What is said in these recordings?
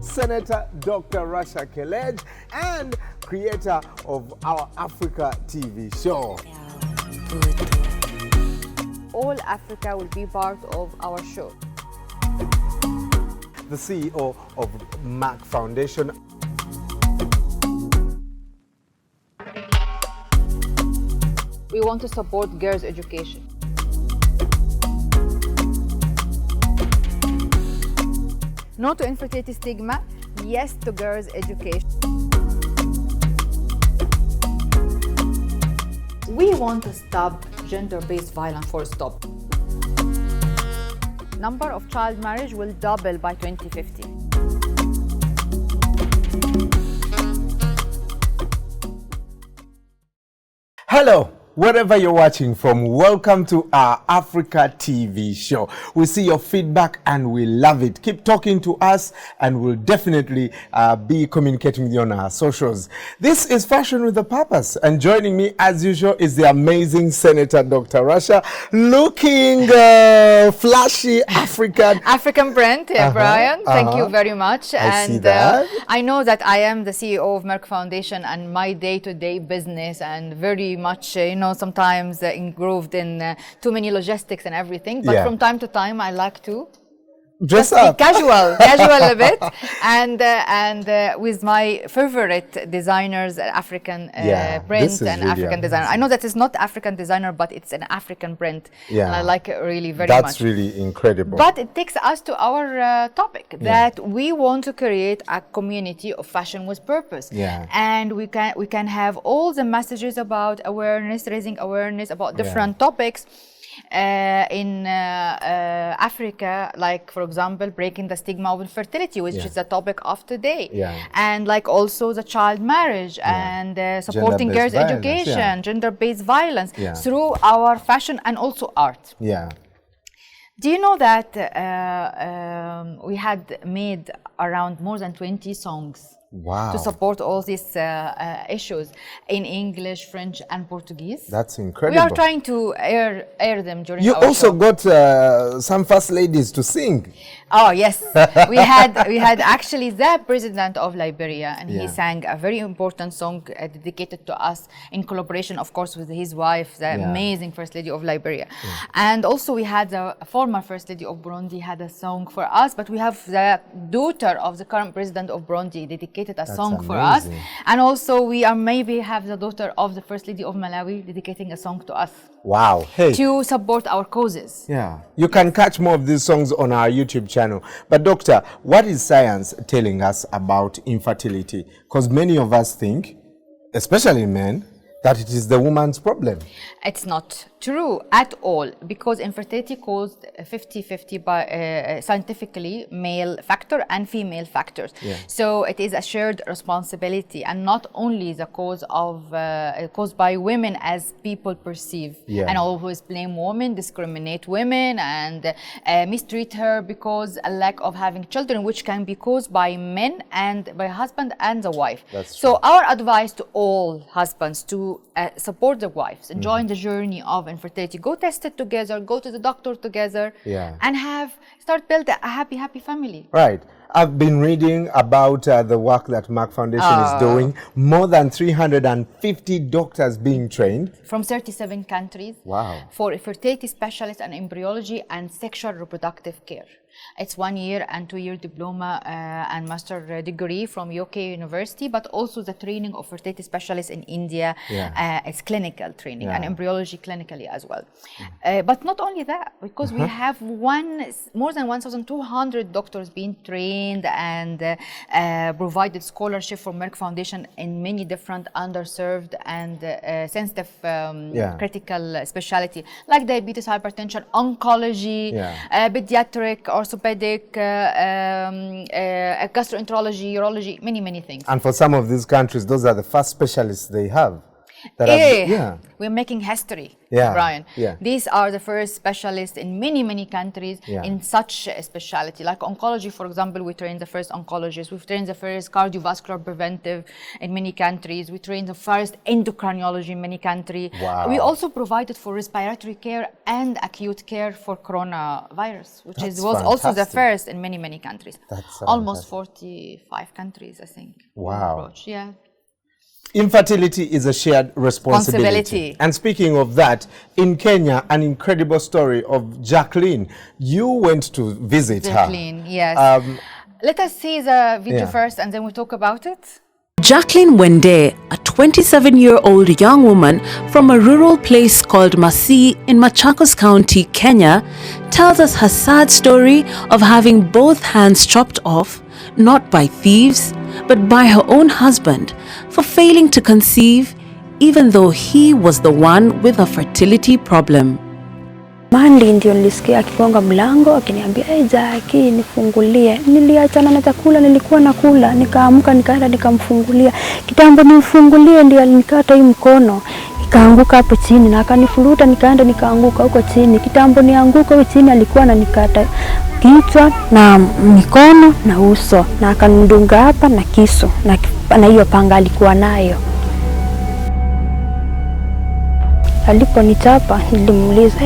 Senator Dr. Rasha Kelej and creator of our Africa TV show. All Africa will be part of our show. The CEO of Merck Foundation. We want to support girls' education. No to infertility stigma, yes to girls' education. We want to stop gender-based violence, full stop. Number of child marriage will double by 2050. Hello, wherever you're watching from, welcome to our Africa TV show. We see your feedback and we love it. Keep talking to us and we'll definitely be communicating with you on our socials. This is Fashion with a Purpose, and joining me as usual is the amazing Senator Dr. Rasha, looking flashy African print, Brian. Thank you very much. I see that. I know that I am the CEO of Merck Foundation, and my day-to-day business and very much, sometimes engrossed in too many logistics and everything. But from time to time, I like to dress just up, be casual a bit, and with my favorite designers, African print and really African designer. I know that it's not African designer, but it's an African print, and I like it really very much. That's really incredible. But it takes us to our topic that we want to create a community of fashion with purpose, and we can have all the messages about awareness, raising awareness about different topics. In Africa, like for example, breaking the stigma of infertility, which is the topic of today, and like also the child marriage and supporting girls' education, gender-based violence through our fashion and also art. Do you know that we had made around more than 20 songs to support all these issues in English, French, and Portuguese? That's incredible. We are trying to air them during our show. You also got some first ladies to sing. Oh yes, we had actually the president of Liberia, and he sang a very important song dedicated to us in collaboration, of course, with his wife, the amazing first lady of Liberia. And also we had the former first lady of Burundi had a song for us, but we have the daughter of the current president of Burundi dedicated a song for us, and also we are maybe have the daughter of the first lady of Malawi dedicating a song to us. Wow. Hey. To support our causes. You can catch more of these songs on our YouTube channel. But doctor, what is science telling us about infertility? Because many of us think, especially men, that it is the woman's problem. It's not true at all, because infertility caused 50-50 by scientifically male factor and female factors. So it is a shared responsibility, and not only the cause of caused by women as people perceive, and always blame women, discriminate women, and mistreat her because a lack of having children, which can be caused by men and by husband and the wife. So our advice to all husbands to support their wives and join the journey of infertility. Go test it together, go to the doctor together, and start building a happy family. Right. I've been reading about the work that Merck Foundation is doing. More than 350 doctors being trained. From 37 countries. Wow. For fertility specialists and embryology and sexual reproductive care. It's 1 year and 2 year diploma and master degree from UK University, but also the training of fertility specialists in India. It's clinical training and embryology clinically as well. But not only that, because we have more than 1,200 doctors being trained and provided scholarship from Merck Foundation in many different underserved and sensitive critical specialty like diabetes, hypertension, oncology, pediatric, orthopedic, gastroenterology, urology, many things. And for some of these countries, those are the first specialists they have. We're making history, Yeah. Brian. Yeah. These are the first specialists in many countries in such a specialty. Like oncology, for example, we train the first oncologists. We've trained the first cardiovascular preventive in many countries. We trained the first endocrinology in many countries. Wow. We also provided for respiratory care and acute care for coronavirus, which was also the first in many countries. That's almost 45 countries, I think. Wow. Yeah. Infertility is a shared responsibility. And speaking of that, in Kenya, an incredible story of Jacqueline. You went to visit Jacqueline, her. Yes. Let us see the video first and then we'll talk about it. Jacqueline Wende, a 27-year-old young woman from a rural place called Masii in Machakos County, Kenya, tells us her sad story of having both hands chopped off, not by thieves, but by her own husband, for failing to conceive, even though he was the one with a fertility problem. Mandi ndio nilisikia akigonga mlango akiniambia Jackie nifungulie. Niliachana na chakula nilikuwa nakula, nikaamka nikaenda nikamfungulia. Kitambo nimfungulie ndio alikata hii mkono. Nikaanguka hapo chini na akanifuruta nikaenda nikaanguka huko chini. Kitambo nianguka huko chini alikuwa ananikata kichwa na mikono na uso na akanidunga hapa na kisu na hiyo panga alikuwa nayo. Aliponichapa nilimuuliza,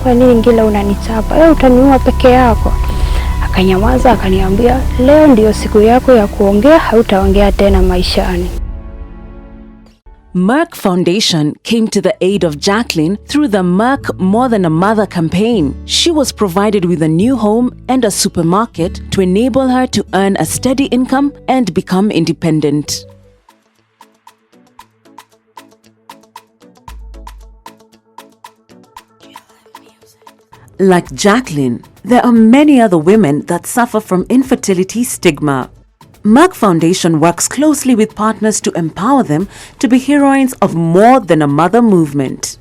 kwa nini Ngila unanichapa? Utaniua peke yako. Akanyamaza akaniambia, leo ndio siku yako ya kuongea, hautaongea tena maishani. Merck Foundation came to the aid of Jacqueline through the Merck More Than a Mother campaign. She was provided with a new home and a supermarket to enable her to earn a steady income and become independent. Like Jacqueline, there are many other women that suffer from infertility stigma. Merck Foundation works closely with partners to empower them to be heroines of More Than a Mother movement.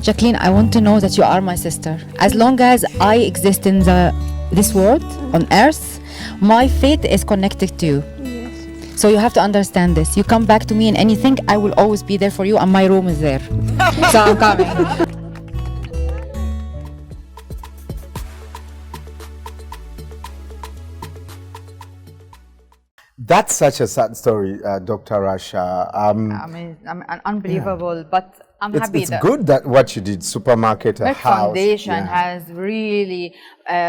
Jacqueline, I want to know that you are my sister. As long as I exist in this world, on earth, my faith is connected to you. Yes. So you have to understand this. You come back to me in anything, I will always be there for you, and my room is there. So I'm coming. That's such a sad story, Dr. Rasha. Unbelievable, but I'm happy it's good that what you did, supermarket, a Merck house. Foundation has really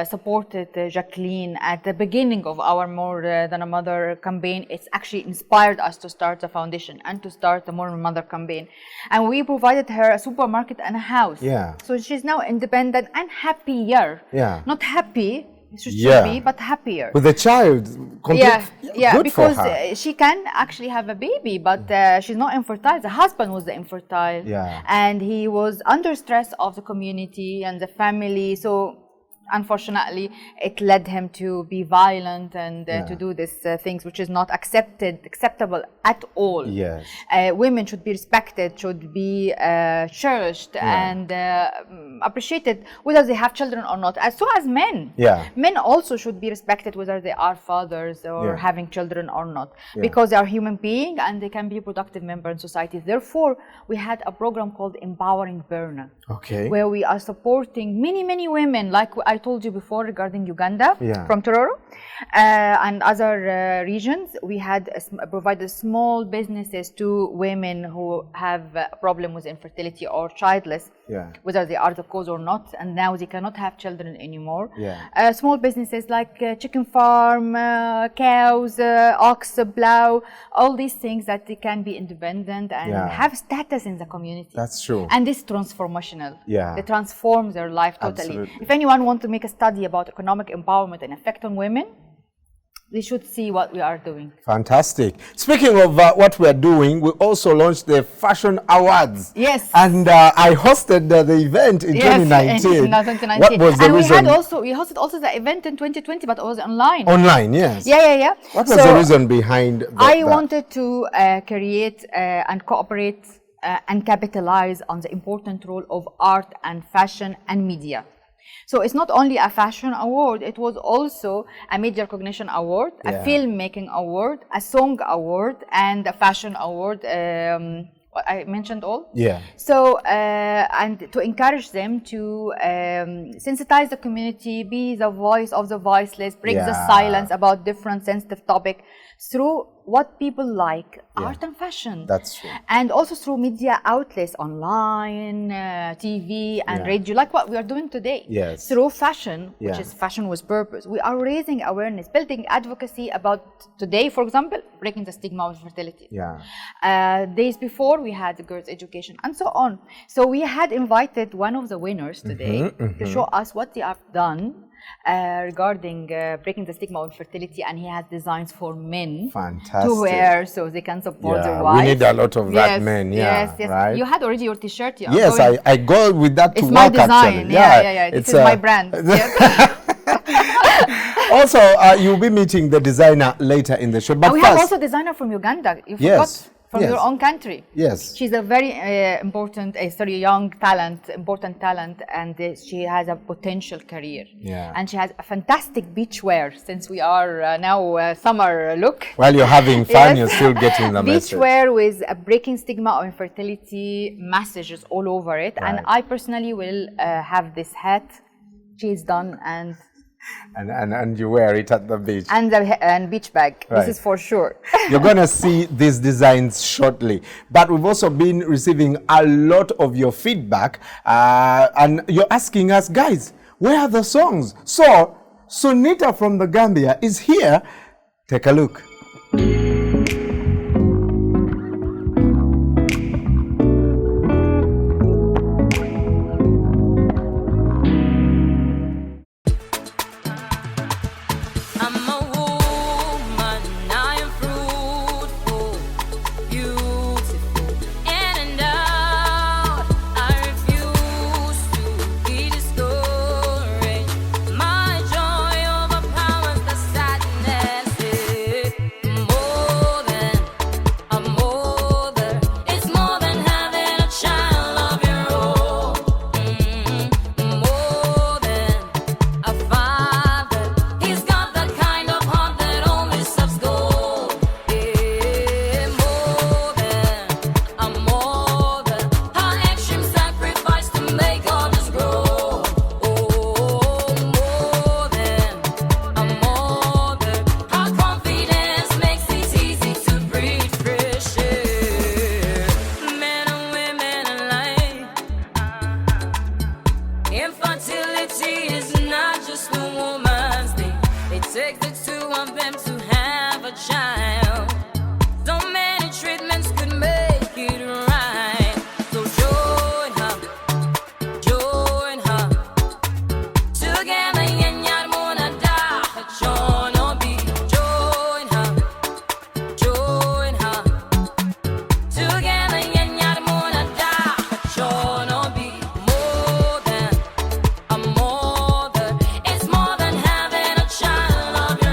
supported Jacqueline at the beginning of our More Than a Mother campaign. It's actually inspired us to start the foundation and to start the More Than a Mother campaign. And we provided her a supermarket and a house. Yeah. So she's now independent and happier. Yeah. Not happy. She should be, but happier. With a child, good because for her. She can actually have a baby, but she's not infertile. The husband was the infertile, and he was under stress of the community and the family. So unfortunately, it led him to be violent and to do these things, which is not acceptable at all. Yes. Women should be respected, should be cherished and appreciated, whether they have children or not. As so as men. Yeah. Men also should be respected, whether they are fathers or having children or not, because they are human beings and they can be a productive member in society. Therefore, we had a program called Empowering Berna, okay, where we are supporting many women. Like I told you before regarding Uganda from Tororo and other regions. We had provided small businesses to women who have a problem with infertility or childless, whether they are the cause or not, and now they cannot have children anymore. Small businesses like chicken farm, cows, ox, plow, all these things that they can be independent and have status in the community. That's true. And this is transformational. They transform their life totally. Absolutely. If anyone wants to make a study about economic empowerment and effect on women, they should see what we are doing. Fantastic. Speaking of what we are doing, we also launched the Fashion Awards. Yes. And I hosted the event in 2019. In 2019. What was the reason? We hosted also the event in 2020, but it was online. Online, yes. Yeah. What was the reason behind that? I wanted to create and cooperate and capitalize on the important role of art and fashion and media. So it's not only a fashion award, it was also a media recognition award, a filmmaking award, a song award, and a fashion award. I mentioned all. So, and to encourage them to sensitize the community, be the voice of the voiceless, break the silence about different sensitive topics through what people like, art and fashion. That's true. And also through media outlets, online, TV and radio, like what we are doing today. Through fashion, which is fashion with purpose. We are raising awareness, building advocacy about today, for example, breaking the stigma of fertility. Days before, we had girls' education and so on. So we had invited one of the winners today to show us what they have done regarding breaking the stigma of infertility, and he has designs for men to wear so they can support their wives. We need a lot of that men. Yes. Right? You had already your t-shirt. Yes, I go with that to it's work. My design. Actually. Yeah. This is my brand. Also, you'll be meeting the designer later in the show. But we have also a designer from Uganda. You forgot. From your own country. She's a very important, young talent, important talent, and she has a potential career. And she has a fantastic beach wear, since we are now summer look. While you're having fun, you're still getting the message. Beach wear with a breaking stigma of infertility messages all over it. And I personally will have this hat. She's done and you wear it at the beach. And beach bag. This is for sure. You're going to see these designs shortly. But we've also been receiving a lot of your feedback. And you're asking us, guys, where are the songs? So, Sunita from the Gambia is here. Take a look. It's more than having a child of your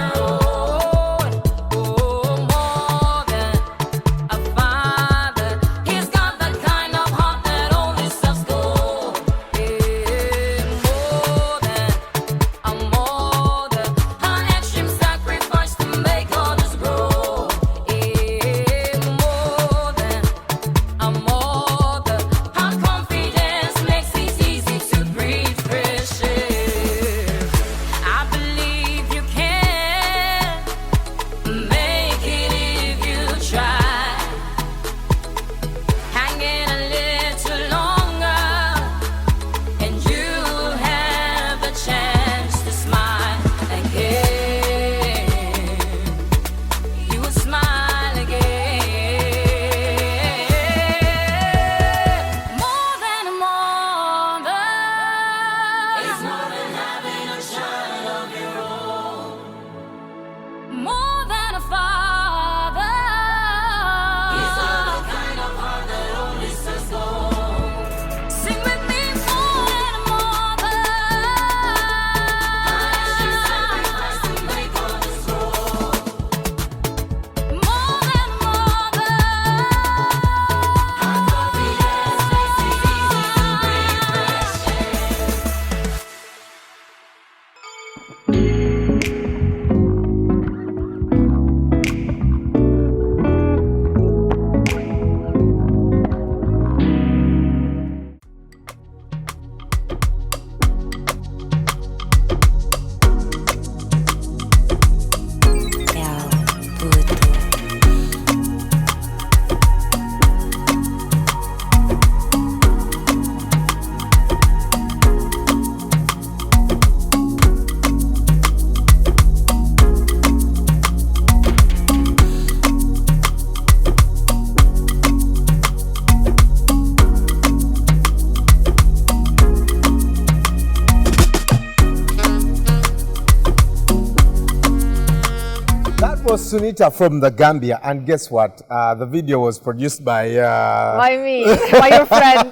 was Sunita from the Gambia, and guess what? The video was produced by me, by your friend.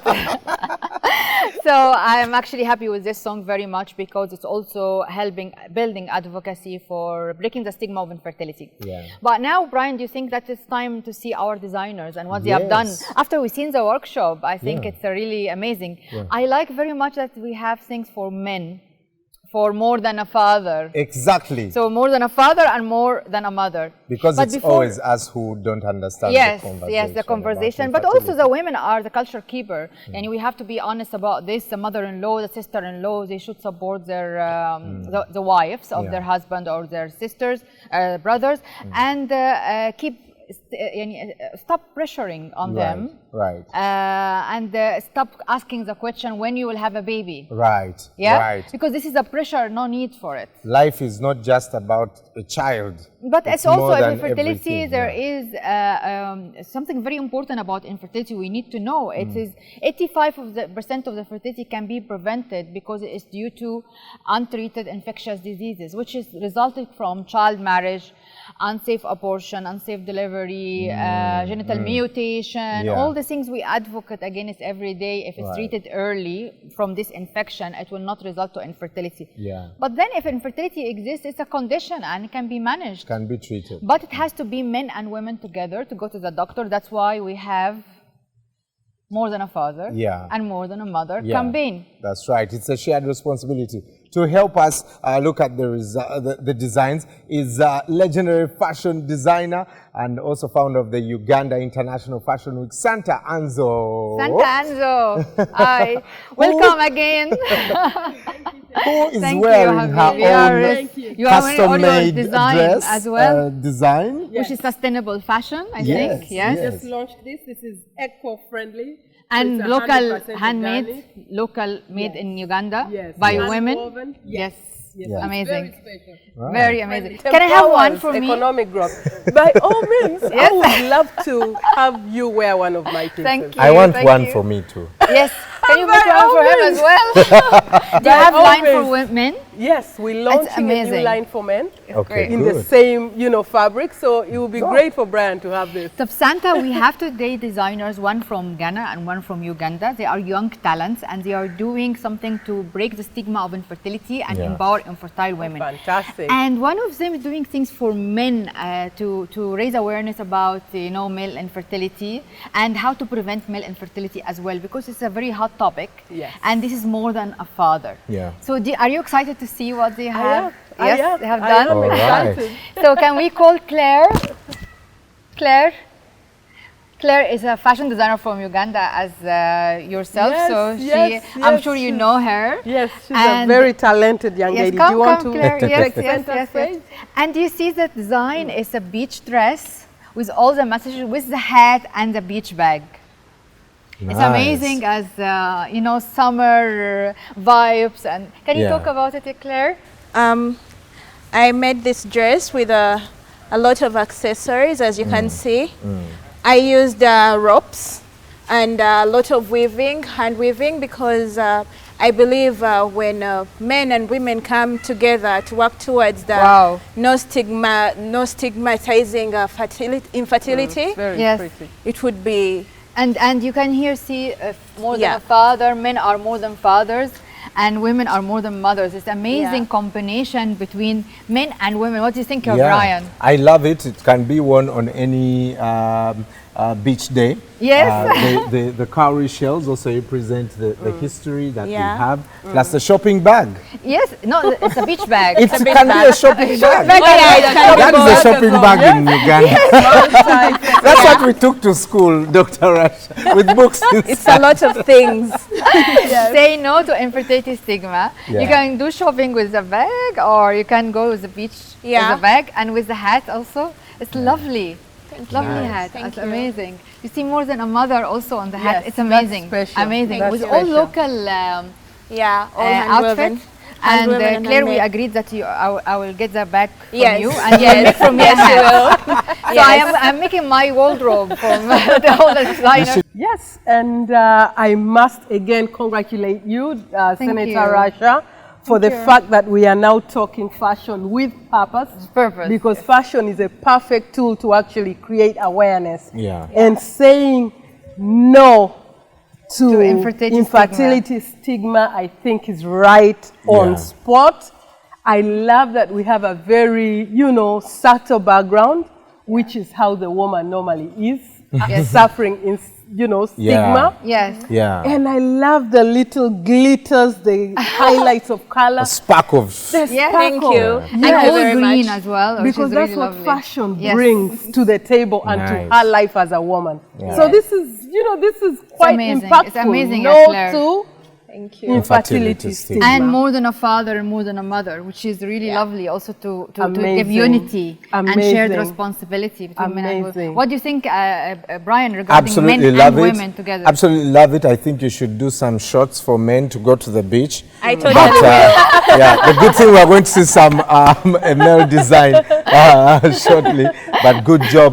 So I'm actually happy with this song very much because it's also helping building advocacy for breaking the stigma of infertility. Yeah. But now, Brian, do you think that it's time to see our designers and what they have done? After we've seen the workshop, I think it's really amazing. I like very much that we have things for men. For more than a father. Exactly. So more than a father and more than a mother. Because it's always us who don't understand the conversation. Yes, the conversation. But also the women are the culture keeper. And we have to be honest about this. The mother-in-law, the sister-in-law, they should support their the wives of their husband or their sisters, brothers, and stop pressuring on them. Right. And stop asking the question when you will have a baby. Right. Yeah. Right. Because this is a pressure, no need for it. Life is not just about a child. But it's also infertility. There is something very important about infertility we need to know. It is 85% of the fertility can be prevented because it is due to untreated infectious diseases, which is resulting from child marriage, unsafe abortion, unsafe delivery, genital mutation, all the things we advocate against every day. If it's treated early from this infection, it will not result to infertility. Yeah. But then if infertility exists, it's a condition and it can be managed. Can be treated. But it has to be men and women together to go to the doctor. That's why we have more than a father and more than a mother campaign. That's right. It's a shared responsibility. To help us look at the designs is legendary fashion designer and also founder of the Uganda International Fashion Week, Santa Anzo. Santa Anzo, hi. Welcome again. Who is wearing her own custom-made dress as well? Which is sustainable fashion, I think. Yes. Just launched this. This is eco-friendly. And so local handmade, local made in Uganda by women. Yes. Amazing. Very amazing. Can I have one for me? Economic growth. By all means, I would love to have you wear one of my pieces. Thank you. I want one for me too. Yes. Can you make one for him as well? Do you have line for men? Yes, we're launching a new line for men in good. the same, fabric. So it will be great for Brian to have this. So Santa, we have today designers, one from Ghana and one from Uganda. They are young talents and they are doing something to break the stigma of infertility and empower infertile women. Fantastic. And one of them is doing things for men to raise awareness about male infertility and how to prevent male infertility as well, because it's a very hot topic. Yes. And this is more than a father. Yeah. So are you excited to see what they have? I am. They have done. I'm excited. So can we call Claire? Claire is a fashion designer from Uganda as yourself, I'm sure you know her. Yes, she's a very talented young lady. Come, do you want to Claire. Yes. And you see the design is a beach dress with all the messages, with the hat and the beach bag. Nice. It's amazing as, summer vibes. And can you talk about it, Claire? I made this dress with a lot of accessories, as you can see. I used ropes and a lot of hand weaving, because I believe when men and women come together to work towards the no stigmatizing infertility, it would be. And you can here see more than a father, men are more than fathers, and women are more than mothers. It's an amazing combination between men and women. What do you think, Brian? I love it. It can be worn on any beach day. Yes. The cowrie shells also represent the history that we have, plus the shopping bag. Yes, no, it's a beach bag. It can be a shopping bag. That is a shopping bag in Uganda. That's what we took to school, Dr. Rush, with books. It's a lot of things. Say no to infertility stigma. You can do shopping with a bag, or you can go with the beach with a bag and with the hat also. It's lovely. It's lovely hat. It's amazing. You see more than a mother also on the hat. It's amazing. Amazing. With all local outfits. And Claire, we agreed that I will get the bag from you, and you will make from me a hat. So I'm making my wardrobe from all the designers. Yes, and I must again congratulate you, Senator Rasha, for the fact that we are now talking fashion with purpose. Purpose. Because fashion is a perfect tool to actually create awareness. Yeah. And saying no to infertility stigma, I think is right on spot. I love that we have a very, you know, subtle background, which is how the woman normally is, suffering in, you know, stigma. Yes. Yeah. And I love the little glitters, the highlights of color. A spark of... The Thank sparkle. you. And Thank you all very green much. as well, which Because is that's really what lovely. fashion brings to the table and to her life as a woman. So this is, you know, this is quite amazing. impactful. It's amazing, No Claire. to Thank you. infertility stigma. And more than a father and more than a mother, which is really lovely also to give Amazing. unity and shared Amazing. responsibility between men and women. Amazing. What do you think, Brian, regarding Absolutely men love and it. women together? Absolutely love it. I think you should do some shots for men to go to the beach. I totally But yeah, the good thing we're going to see some a male design shortly. But good job,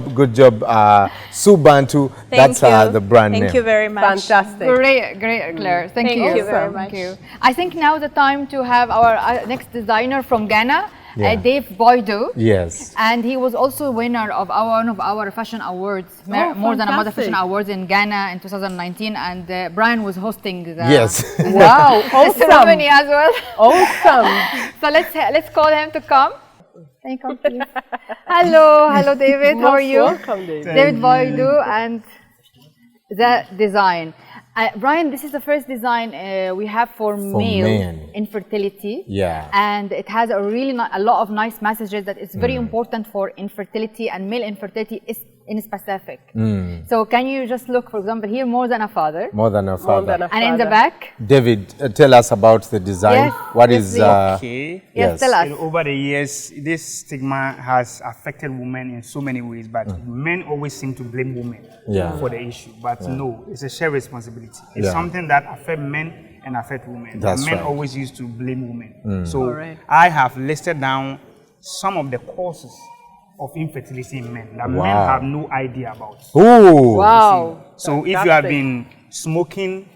Sue Bantu. That's the brand name. Thank you very much. Fantastic. Great, Claire. Thank you. Thank you very Thank much. you. I think now the time to have our next designer from Ghana, Dave Boydo. Yes. And he was also winner of one of our fashion awards, more than a mother fashion awards in Ghana in 2019. And Brian was hosting the Wow, awesome. ceremony as well. Awesome. So let's call him to come. Can you come, please? Hello, David. How are you? Welcome, David Boydo and the design. Brian, this is the first design we have for male infertility. Yeah. And it has a lot of nice messages that it's very important for infertility and male infertility is in specific. So can you just look, for example, here, more than a father. More than a father. And in the back. David, tell us about the design. Yes, What is... Okay. Yes, tell us. Over the years, this stigma has affected women in so many ways, but men always seem to blame women for the issue. But no, it's a shared responsibility. It's something that affects men and affects women. That's men right. always used to blame women. So I have listed down some of the causes of infertility in men that men have no idea about. Ooh. Wow. So if you have been smoking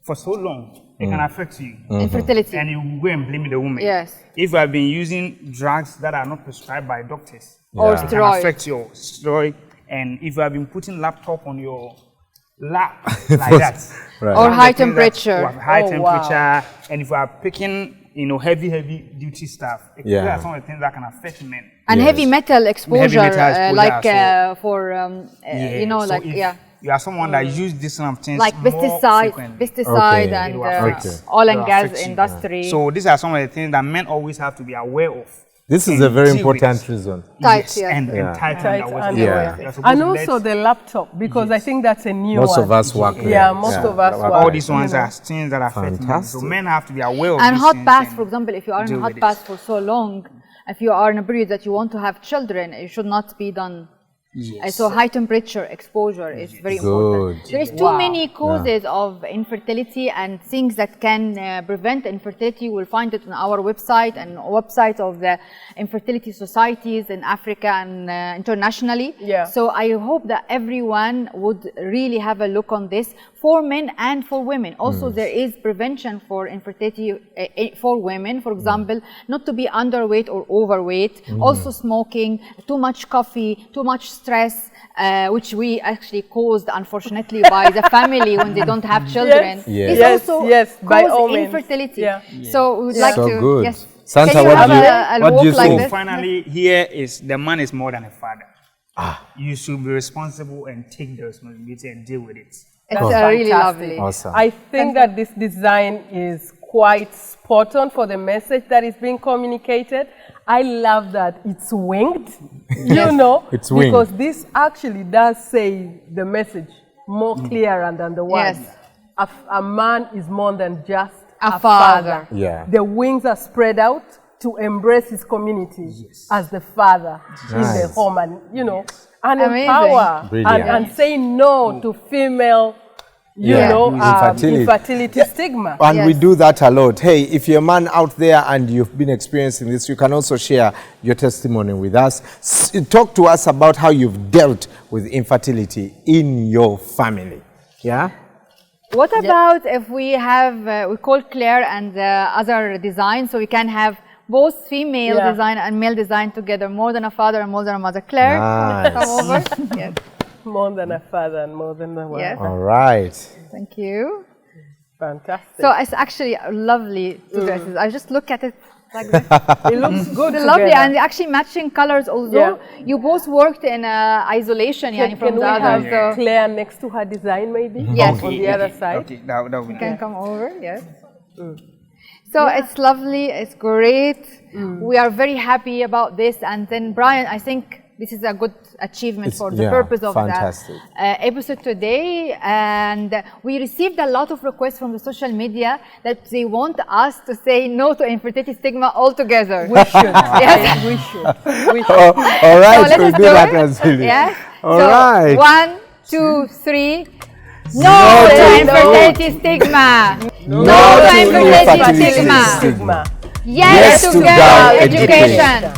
for so long, it can affect you. Infertility. And you go and blame the woman. Yes. If you have been using drugs that are not prescribed by doctors, Or it can steroids. affect your steroid. And if you have been putting laptop on your lap like that, Right. Or some of high the things that temperature. you have high Oh, temperature, and if you are picking, heavy duty stuff, these Yeah. are some of the things that can affect men. And heavy metal exposure, exposure, like so- for, So like, if you are someone that use this kind of things like more pesticide frequently, Okay. and it will affect- oil it and will gas affect you. industry. So these are some of the things that men always have to be aware of. This is and a very deal with important it. reason. Tight, yeah. And Yeah. tight Tight underwear. underwear. You're supposed And to also let- the laptop, because I think that's a new Most one. of us work there. Yeah, most of us work. all these ones are things that affect men. Fantastic. So men have to be aware of And these hot things baths, and for example, if you are in a deal hot with it. bath for so long, if you are in a period that you want to have children, it should not be done. So high temperature exposure is very important. Good. There is too many causes of infertility and things that can prevent infertility. You will find it on our website and website of the infertility societies in Africa and internationally. Yeah. So I hope that everyone would really have a look on this for men and for women. Also, there is prevention for infertility for women, for example, not to be underweight or overweight, also smoking, too much coffee, too much stress, which we actually caused, unfortunately, by the family when they don't have children. Yes. This also by causes all means. infertility. Yeah. So we would like So to, good. yes. Santa, Can you what have do you- a what do walk you like think? this? Finally, here is the man is more than a father. You should be responsible and take the responsibility and deal with it. It's That's really fantastic. lovely. Awesome. I think that this design is quite spot on for the message that is being communicated. I love that it's winged, you know, It's winged. because this actually does say the message more clearer than the words. Yes. A man is more than just A father. Yeah. The wings are spread out to embrace his community as the father in the Nice. home, and and Amazing. empower Brilliant. and say no to female, infertility stigma. And we do that a lot. Hey, if you're a man out there and you've been experiencing this, you can also share your testimony with us. Talk to us about how you've dealt with infertility in your family. Yeah? What about if we have, we call Claire and other design, so we can have both female design and male design together, more than a father and more than a mother. Claire, Nice. come over. Yes. More than a father and more than a wife. Yes. All right. Thank you. Fantastic. So it's actually lovely two dresses. I just look at it like this. It looks good They're lovely, together. and actually matching colors also. Yeah. You both worked in isolation Can from we the have others. So Claire next to her design maybe? Yes. On the other side. Okay, that will be you can nice. come over, yes. So it's lovely, it's great. We are very happy about this. And then Brian, I think this is a good achievement for the purpose of fantastic. the episode today. And we received a lot of requests from the social media that they want us to say no to infertility stigma altogether. We should. Yes. We should. We should. All right, So let we'll us do do that it. as well. Yes. All So right. 1, 2, 3. No to infertility stigma. No to infertility stigma. Stigma. Yes to girl education.